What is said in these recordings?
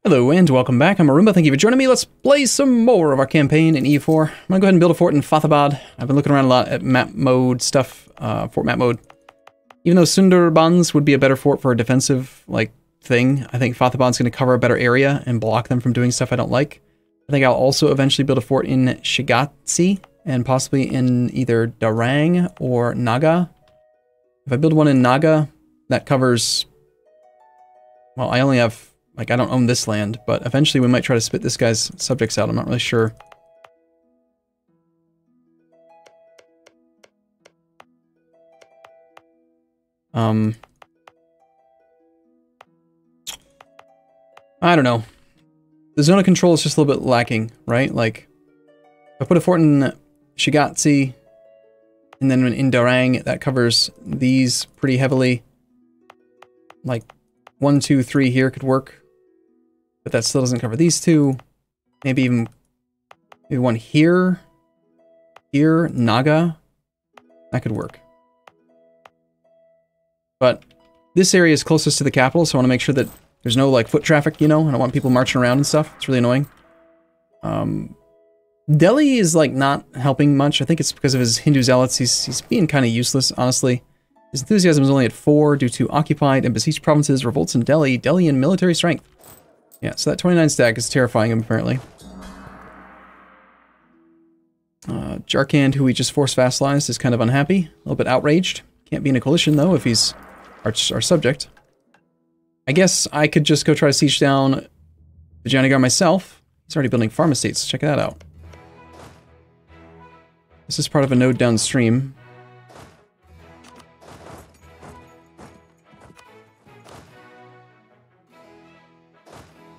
Hello and welcome back. I'm Arumba. Thank you for joining me. Let's play some more of our campaign in EU4. I'm gonna go ahead and build a fort in Fathabad. I've been looking around a lot at map mode stuff, fort map mode. Even though Sundarbans would be a better fort for a defensive thing, I think Fathabad's gonna cover a better area and block them from doing stuff I don't like. I think I'll also eventually build a fort in Shigatsi and possibly in either Darang or Naga. If I build one in Naga, that covers, well, I only have, I don't own this land, but eventually we might try to spit this guy's subjects out. I'm not really sure. I don't know. The zone of control is just a little bit lacking, right? Like, I put a fort in Shigatsi, and then in Darang, that covers these pretty heavily. Like, 1, 2, 3 here could work. But that still doesn't cover these two. Maybe even one here. Here, Naga. That could work. But this area is closest to the capital, so I want to make sure that there's no, foot traffic, you know? I don't want people marching around and stuff. It's really annoying. Delhi is, not helping much. I think it's because of his Hindu zealots. He's being kind of useless, honestly. His enthusiasm is only at 4 due to occupied and besieged provinces, revolts in Delhi, and military strength. Yeah, so that 29 stack is terrifying him, apparently. Jarkand, who we just force vassalized, is kind of unhappy. A little bit outraged. Can't be in a coalition, though, if he's our subject. I guess I could just go try to siege down Vijayanagara myself. He's already building farm estates. Check that out. This is part of a node downstream.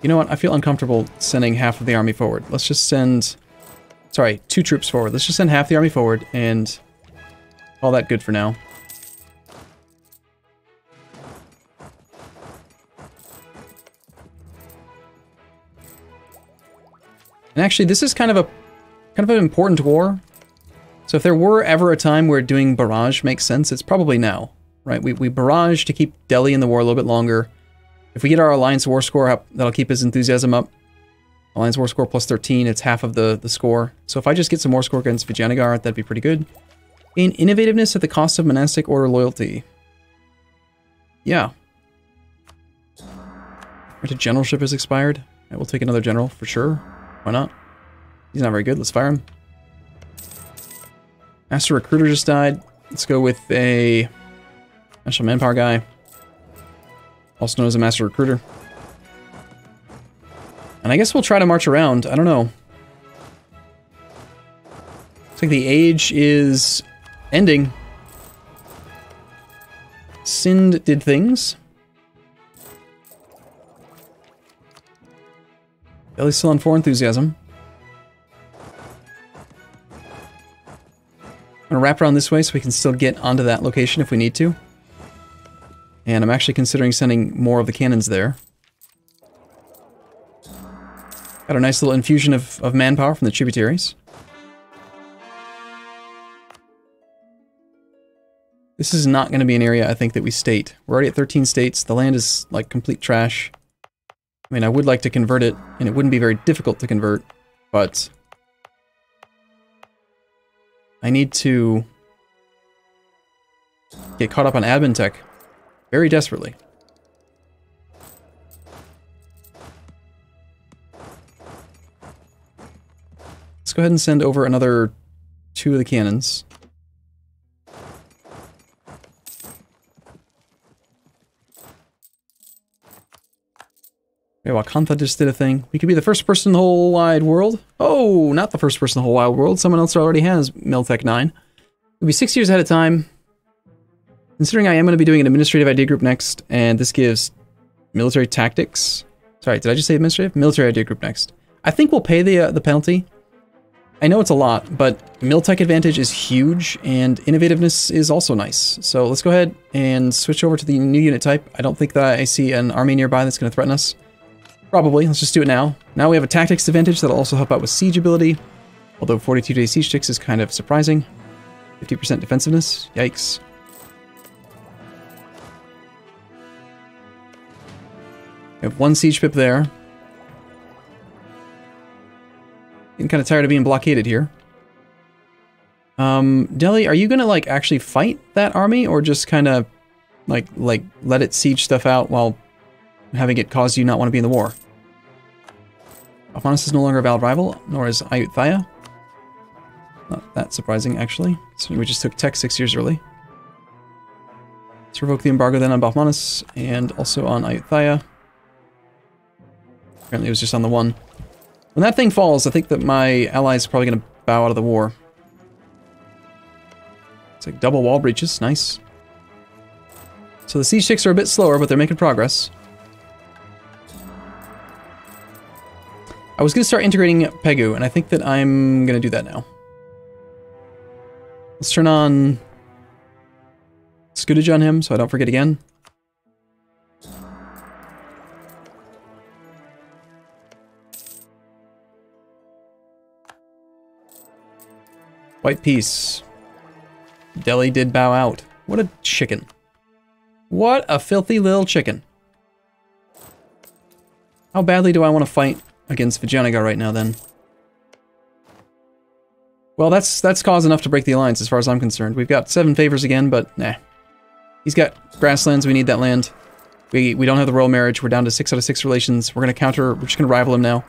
You know what? I feel uncomfortable sending half of the army forward. Let's just send... Sorry, 2 troops forward. Let's just send half the army forward and call that good for now. And actually, this is kind of an important war. So if there were ever a time where doing barrage makes sense, it's probably now, right? We barrage to keep Delhi in the war a little bit longer. If we get our Alliance War score up, that'll keep his enthusiasm up. Alliance War score plus 13, it's half of the score. So if I just get some more score against Vijayanagara, that'd be pretty good. Gain innovativeness at the cost of monastic order loyalty. Yeah. Our generalship has expired. I will take another general for sure. Why not? He's not very good. Let's fire him. Master Recruiter just died. Let's go with a National Manpower guy. Also known as a Master Recruiter. And I guess we'll try to march around. I don't know. Looks like the age is ending. Sind did things. Delhi's still on 4 enthusiasm. I'm gonna wrap around this way so we can still get onto that location if we need to. And I'm actually considering sending more of the cannons there. Got a nice little infusion of manpower from the tributaries. This is not going to be an area, I think, that we state. We're already at 13 states. The land is, complete trash. I mean, I would like to convert it, and it wouldn't be very difficult to convert, but I need to get caught up on admin tech very desperately. Let's go ahead and send over another 2 of the cannons. Okay, Wakantha just did a thing. We could be the first person in the whole wide world. Oh, not the first person in the whole wide world. Someone else already has Miltech 9. We'll be 6 years ahead of time. Considering I am going to be doing an administrative idea group next, and this gives military tactics. Sorry, did I just say administrative? Military idea group next. I think we'll pay the penalty. I know it's a lot, but Miltech advantage is huge, and innovativeness is also nice. So let's go ahead and switch over to the new unit type. I don't think that I see an army nearby that's going to threaten us. Probably. Let's just do it now. Now we have a tactics advantage that'll also help out with siege ability. Although 42-day siege ticks is kind of surprising. 50% defensiveness. Yikes. We have 1 siege pip there. Getting kind of tired of being blockaded here. Delhi, are you gonna, like, actually fight that army, or just kind of, like, let it siege stuff out while having it cause you not want to be in the war? Alphonsus is no longer a valid rival, nor is Ayutthaya. Not that surprising, actually. So we just took tech 6 years early. Let's revoke the embargo then on Balmanis, and also on Ayutthaya. Apparently it was just on the one. When that thing falls, I think that my allies are probably going to bow out of the war. It's like double wall breaches, nice. So the siege ticks are a bit slower, but they're making progress. I was going to start integrating Pegu, and I think that I'm going to do that now. Let's turn on Scootage on him, so I don't forget again. White Peace. Delhi did bow out. What a chicken. What a filthy little chicken. How badly do I want to fight against Vijayanagara right now, then? Well, that's cause enough to break the alliance, as far as I'm concerned. We've got 7 favors again, but nah. He's got grasslands, we need that land. We don't have the royal marriage, we're down to 6 out of 6 relations. We're gonna counter, we're just gonna rival him now.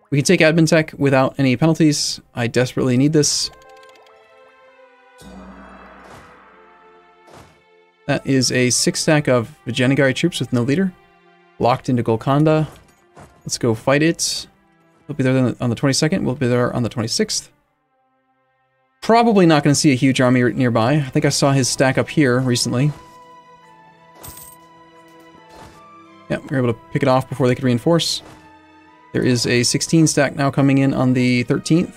We can take admin tech without any penalties. I desperately need this. That is a 6 stack of Vijayanagari troops with no leader. Locked into Golconda. Let's go fight it. We'll be there on the 22nd, we'll be there on the 26th. Probably not going to see a huge army nearby. I think I saw his stack up here recently. Yeah, we were able to pick it off before they could reinforce. There is a 16 stack now coming in on the 13th.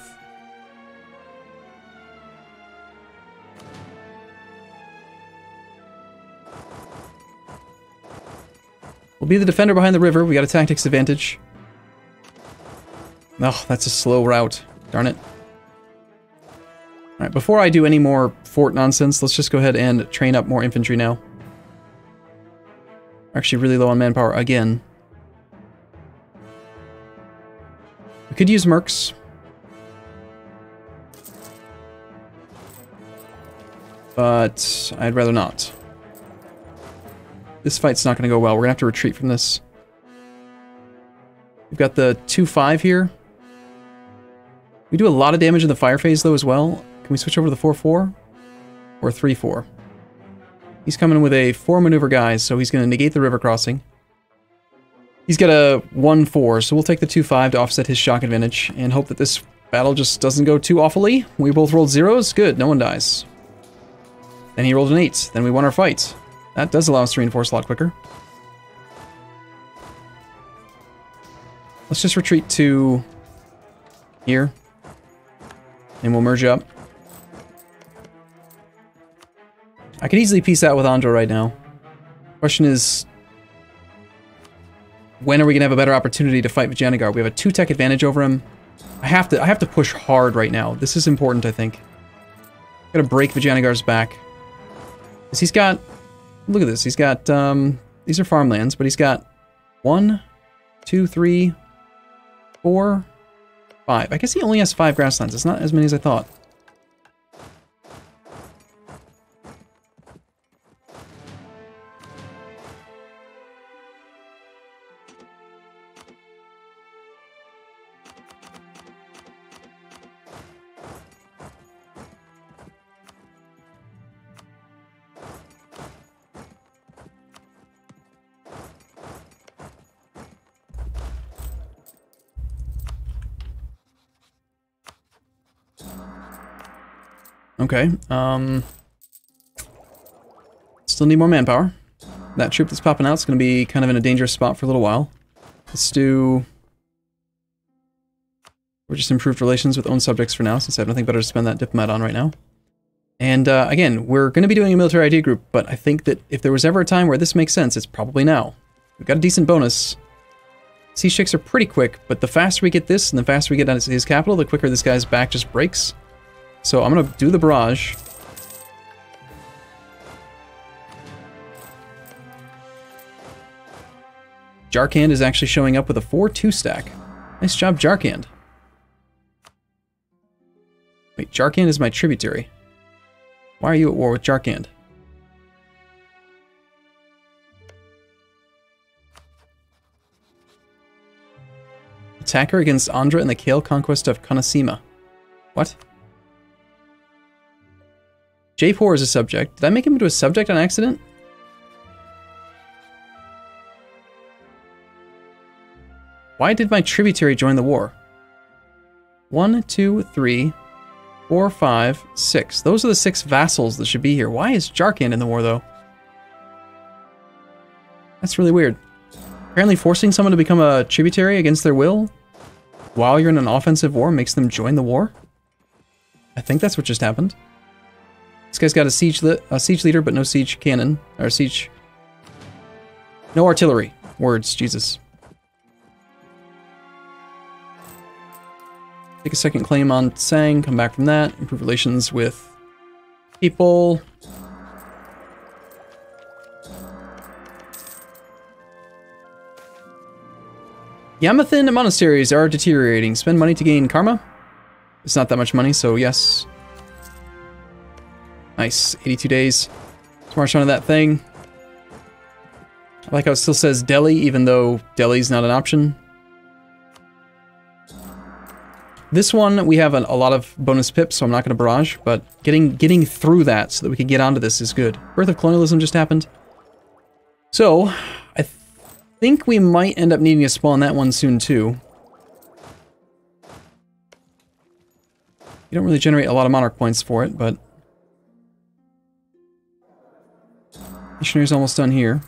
We'll be the defender behind the river. We got a tactics advantage. Oh, that's a slow route. Darn it. Alright, before I do any more fort nonsense, let's just go ahead and train up more infantry now. We're actually really low on manpower again. We could use mercs. But I'd rather not. This fight's not going to go well. We're going to have to retreat from this. We've got the 2-5 here. We do a lot of damage in the fire phase, though, as well. Can we switch over to the 4-4? Or 3-4? He's coming with a 4 maneuver guy, so he's going to negate the river crossing. He's got a 1-4, so we'll take the 2-5 to offset his shock advantage, and hope that this battle just doesn't go too awfully. We both rolled 0s. Good, no one dies. Then he rolled an 8. Then we won our fight. That does allow us to reinforce a lot quicker. Let's just retreat to here. And we'll merge up. I could easily peace out with Andro right now. Question is, when are we gonna have a better opportunity to fight Vijayanagara? We have a 2-tech advantage over him. I have to push hard right now. This is important, I think. Gotta break Vijayanagara's back. Because he's got, look at this, he's got, these are farmlands, but he's got 1, 2, 3, 4, 5. I guess he only has 5 grasslands. It's not as many as I thought. Okay, still need more manpower. That troop that's popping out is going to be kind of in a dangerous spot for a little while. Let's do... We're just improved relations with own subjects for now, since I have nothing better to spend that diplomat on right now. And again, we're going to be doing a military idea group, but I think that if there was ever a time where this makes sense, it's probably now. We've got a decent bonus. Siege checks are pretty quick, but the faster we get this, and the faster we get on his capital, the quicker this guy's back just breaks. So I'm going to do the barrage. Jarkand is actually showing up with a 4-2 stack. Nice job, Jarkand. Wait, Jarkand is my tributary. Why are you at war with Jarkand? Attacker against Andhra in the Kale conquest of Kanasima. What? Jaipur is a subject. Did I make him into a subject on accident? Why did my tributary join the war? 1, 2, 3, 4, 5, 6. Those are the 6 vassals that should be here. Why is Jarkand in the war, though? That's really weird. Apparently forcing someone to become a tributary against their will while you're in an offensive war makes them join the war? I think that's what just happened. This guy's got a siege leader, but no siege cannon. Or siege... No artillery. Words, Jesus. Take a second claim on Sang, come back from that, improve relations with people. Yamathan monasteries are deteriorating. Spend money to gain karma? It's not that much money, so yes. Nice, 82 days. Let's march on to that thing. I like how it still says Delhi, even though Delhi's not an option. This one, we have a lot of bonus pips, so I'm not going to barrage, but getting through that so that we can get onto this is good. Birth of Colonialism just happened. So, I think we might end up needing to spawn that one soon, too. You don't really generate a lot of monarch points for it, but... Missionary's almost done here.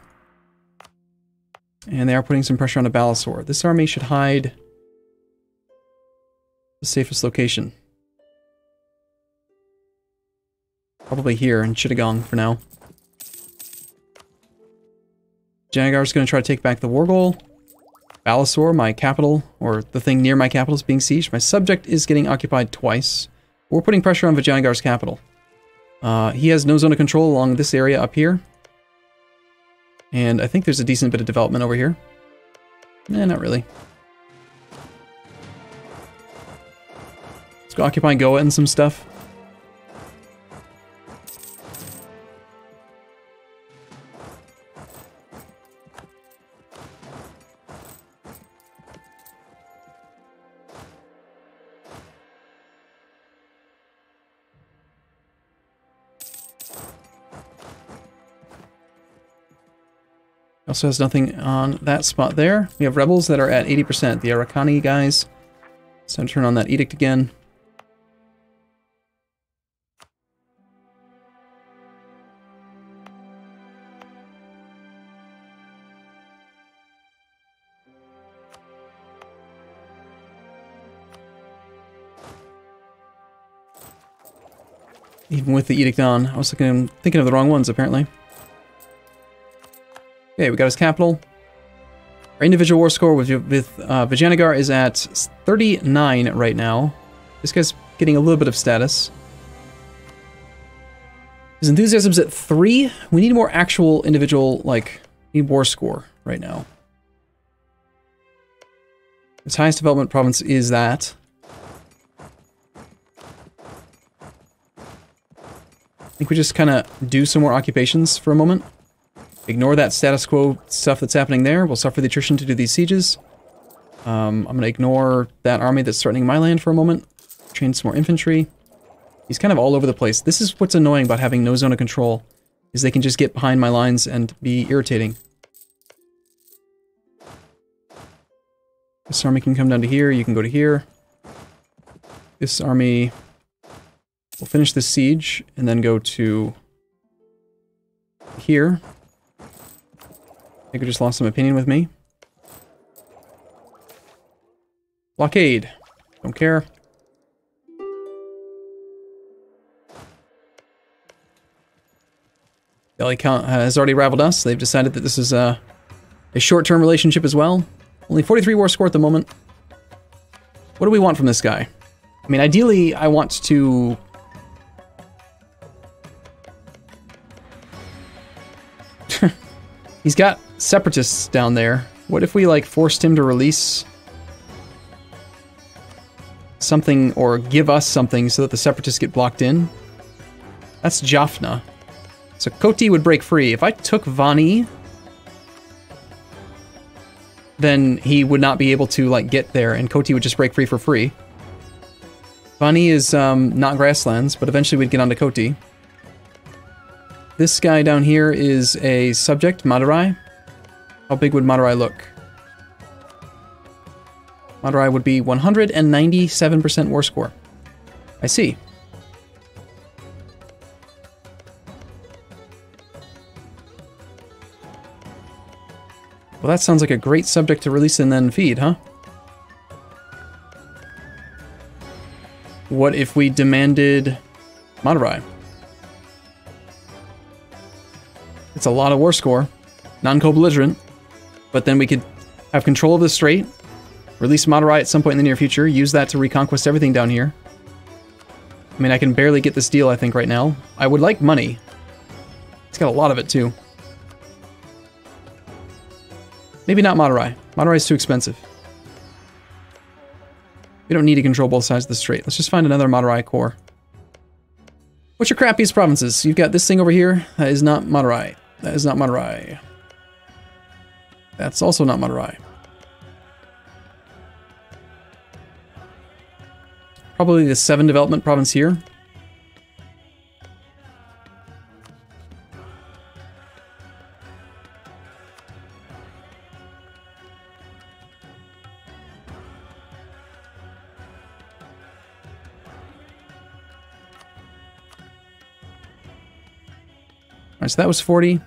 And they are putting some pressure on the Balasore. This army should hide... the safest location. Probably here in Chittagong for now. Vijayanagara is going to try to take back the war goal. Balasore, my capital, or the thing near my capital, is being sieged. My subject is getting occupied twice. We're putting pressure on Vijayanagara's capital. He has no zone of control along this area up here. And I think there's a decent bit of development over here. Eh, not really. Let's go occupy Goa and some stuff. Also has nothing on that spot there. We have rebels that are at 80%. The Arakani guys. So turn on that edict again. Even with the edict on, I was thinking of the wrong ones apparently. Okay, we got his capital. Our individual war score with Vijayanagara is at 39 right now. This guy's getting a little bit of status. His enthusiasm's at 3. We need more actual individual, war score right now. His highest development province is that. I think we just kind of do some more occupations for a moment. Ignore that status quo stuff that's happening there. We'll suffer the attrition to do these sieges. I'm going to ignore that army that's threatening my land for a moment. Train some more infantry. He's kind of all over the place. This is what's annoying about having no zone of control, is they can just get behind my lines and be irritating. This army can come down to here. You can go to here. This army will finish this siege and then go to here. I think we just lost some opinion with me. Blockade. Don't care. Delhi Count has already rivaled us. They've decided that this is a short-term relationship as well. Only 43 war score at the moment. What do we want from this guy? I mean, ideally, I want to... He's got separatists down there. What if we, forced him to release something or give us something so that the separatists get blocked in. That's Jaffna. So Koti would break free. If I took Vani, then he would not be able to like get there, and Koti would just break free for free. Vani is not grasslands, but eventually we'd get onto Koti. This guy down here is a subject, Madurai. How big would Madurai look? Madurai would be 197% war score. I see. Well, that sounds like a great subject to release and then feed, huh? What if we demanded Madurai? It's a lot of war score, non-co-belligerent, but then we could have control of the strait, release Madurai at some point in the near future, use that to reconquest everything down here. I mean, I can barely get this deal, I think, right now. I would like money. It's got a lot of it, too. Maybe not Madurai. Madurai is too expensive. We don't need to control both sides of the strait. Let's just find another Madurai core. What's your crappiest provinces? You've got this thing over here. That is not Madurai. That is not Madurai. That's also not Madurai. Probably the 7 development province here. Alright, so that was 40.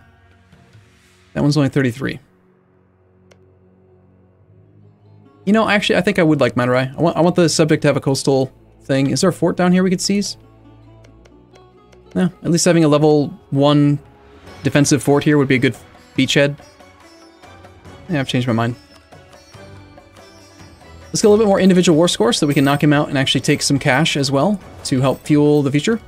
That one's only 33. You know, actually, I think I would like Madurai. I want the subject to have a coastal thing. Is there a fort down here we could seize? No, at least having a level 1 defensive fort here would be a good beachhead. Yeah, I've changed my mind. Let's get a little bit more individual war score so that we can knock him out and actually take some cash as well to help fuel the future.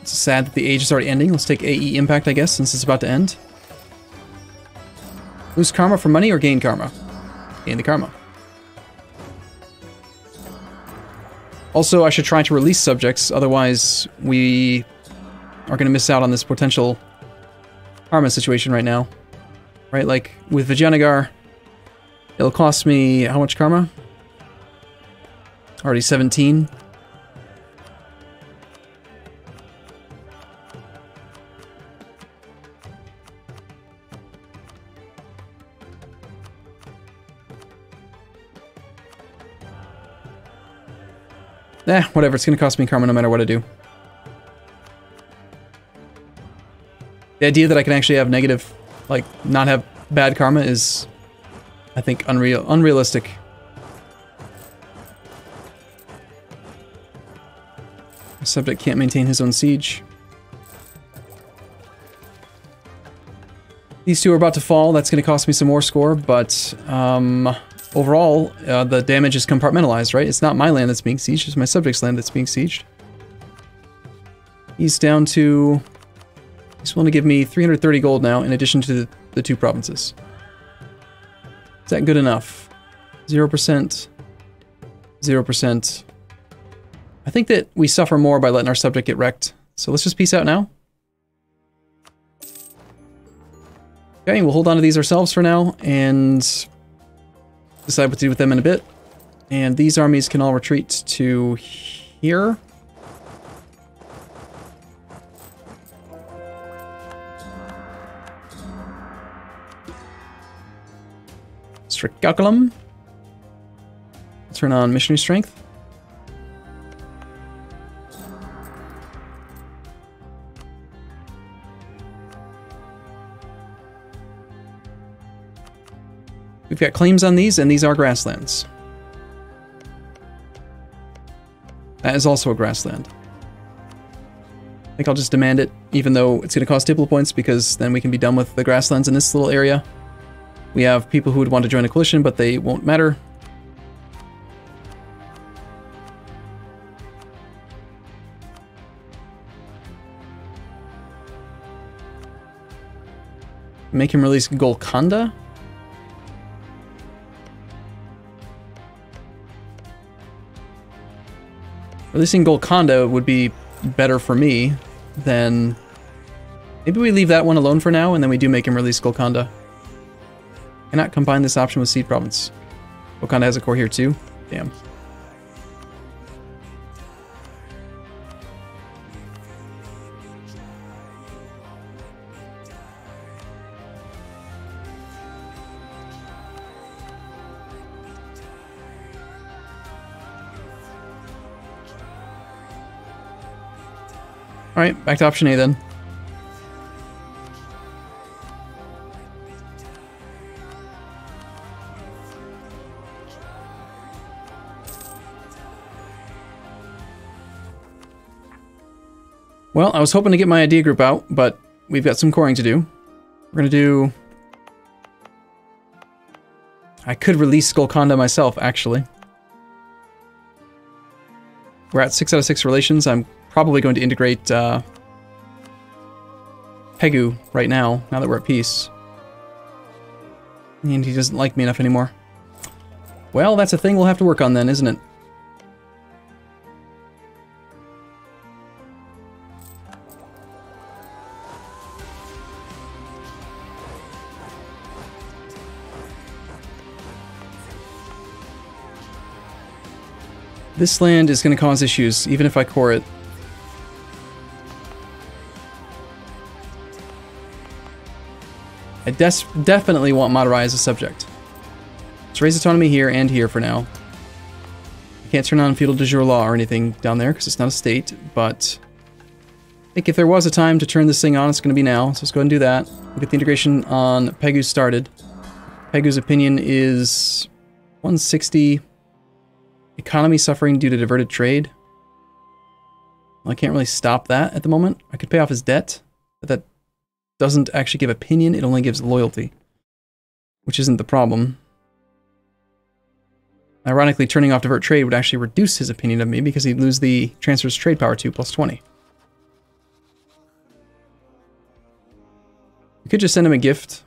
It's sad that the age is already ending. Let's take AE impact, I guess, since it's about to end. Lose karma for money or gain karma? Gain the karma. Also, I should try to release subjects, otherwise we are going to miss out on this potential karma situation right now. Right, like with Vijayanagara, it'll cost me how much karma? Already 17. Whatever, it's gonna cost me karma no matter what I do. The idea that I can actually have negative, like, not have bad karma is, I think, unrealistic. The subject can't maintain his own siege. These two are about to fall, that's gonna cost me some more score, but, overall, the damage is compartmentalized, right? It's not my land that's being sieged, it's my subject's land that's being sieged. He's down to... He's willing to give me 330 gold now, in addition to the 2 provinces. Is that good enough? 0%. 0%. I think that we suffer more by letting our subject get wrecked. So let's just peace out now. Okay, we'll hold on to these ourselves for now, and decide what to do with them in a bit. And these armies can all retreat to here. Stricaculum. Turn on missionary strength. We've got claims on these, and these are grasslands. That is also a grassland. I think I'll just demand it, even though it's going to cost Diplo points, because then we can be done with the grasslands in this little area. We have people who would want to join a coalition, but they won't matter. Make him release Golconda? Releasing Golconda would be better for me than... Maybe we leave that one alone for now, and then we do make him release Golconda. Cannot combine this option with Seed Province. Golconda has a core here too. Damn. Alright, back to option A then. Well, I was hoping to get my idea group out, but we've got some coring to do. We're gonna do... I could release Golconda myself, actually. We're at 6 out of 6 relations. I'm probably going to integrate Pegu right now that we're at peace. And he doesn't like me enough anymore. Well, that's a thing we'll have to work on then, isn't it? This land is going to cause issues, even if I core it. I definitely want Mare as a subject. Let's raise autonomy here and here for now. I can't turn on feudal de jure law or anything down there because it's not a state, but I think if there was a time to turn this thing on, it's going to be now. So let's go ahead and do that. We'll get the integration on Pegu started. Pegu's opinion is 160. Economy suffering due to diverted trade. Well, I can't really stop that at the moment. I could pay off his debt, but that doesn't actually give opinion, it only gives loyalty, which isn't the problem. Ironically, turning off divert trade would actually reduce his opinion of me because he'd lose the transfers trade power to plus 20. We could just send him a gift.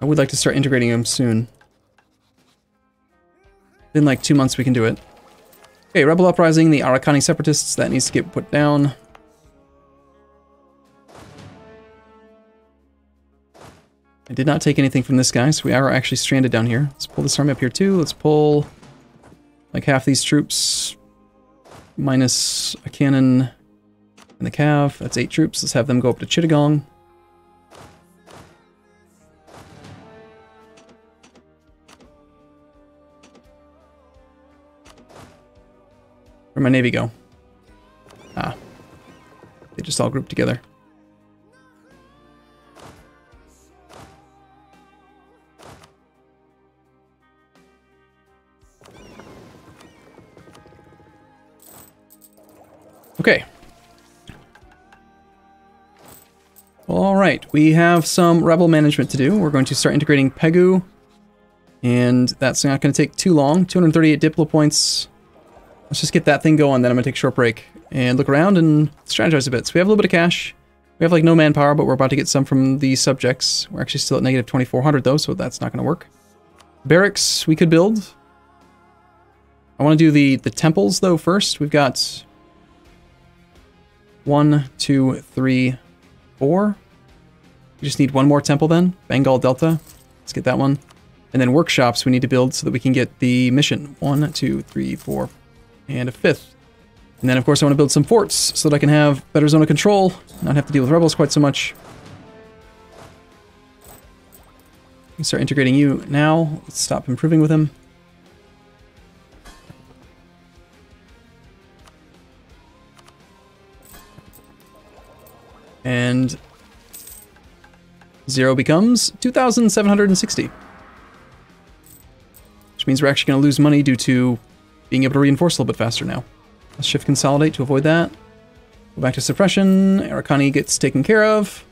I would like to start integrating him soon. In like 2 months we can do it. Okay, rebel uprising, the Arakani separatists, that needs to get put down. I did not take anything from this guy, so we are actually stranded down here. Let's pull this army up here too. Let's pull like half these troops. Minus a cannon and the cav. That's 8 troops. Let's have them go up to Chittagong. Where'd my navy go? Ah. They just all grouped together. Okay. Alright, we have some rebel management to do. We're going to start integrating Pegu. And that's not going to take too long. 238 Diplo points. Let's just get that thing going, then I'm going to take a short break and look around and strategize a bit. So we have a little bit of cash. We have like no manpower, but we're about to get some from the subjects. We're actually still at negative 2,400 though, so that's not going to work. Barracks we could build. I want to do the temples though first. We've got 1, 2, 3, 4. We just need one more temple then. Bengal Delta. Let's get that one. And then workshops we need to build so that we can get the mission. 1, 2, 3, 4. And a 5th. And then, of course, I want to build some forts so that I can have better zone of control, not have to deal with rebels quite so much. We can start integrating you now. Let's stop improving with him. And 0 becomes 2,760. Which means we're actually going to lose money due to being able to reinforce a little bit faster now. Let's shift consolidate to avoid that. Go back to suppression. Arakani gets taken care of.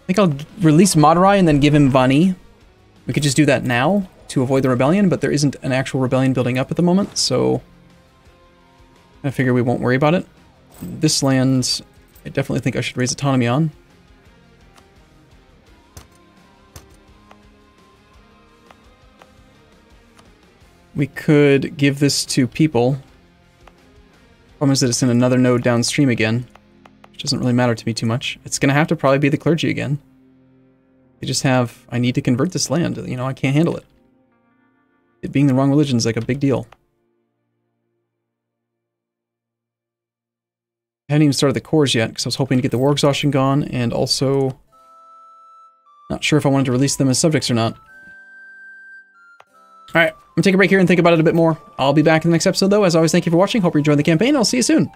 I think I'll release Madurai and then give him Vani. We could just do that now to avoid the rebellion, but there isn't an actual rebellion building up at the moment, so I figure we won't worry about it. this land, I definitely think I should raise autonomy on. We could give this to people. Problem is that it's in another node downstream again, which doesn't really matter to me too much. It's going to have to probably be the clergy again. They just have, I need to convert this land, you know, I can't handle it. It being the wrong religion is like a big deal. I haven't even started the cores yet, because I was hoping to get the war exhaustion gone, and also not sure if I wanted to release them as subjects or not. Alright, I'm gonna take a break here and think about it a bit more. I'll be back in the next episode though. As always, thank you for watching, hope you're enjoying the campaign, I'll see you soon.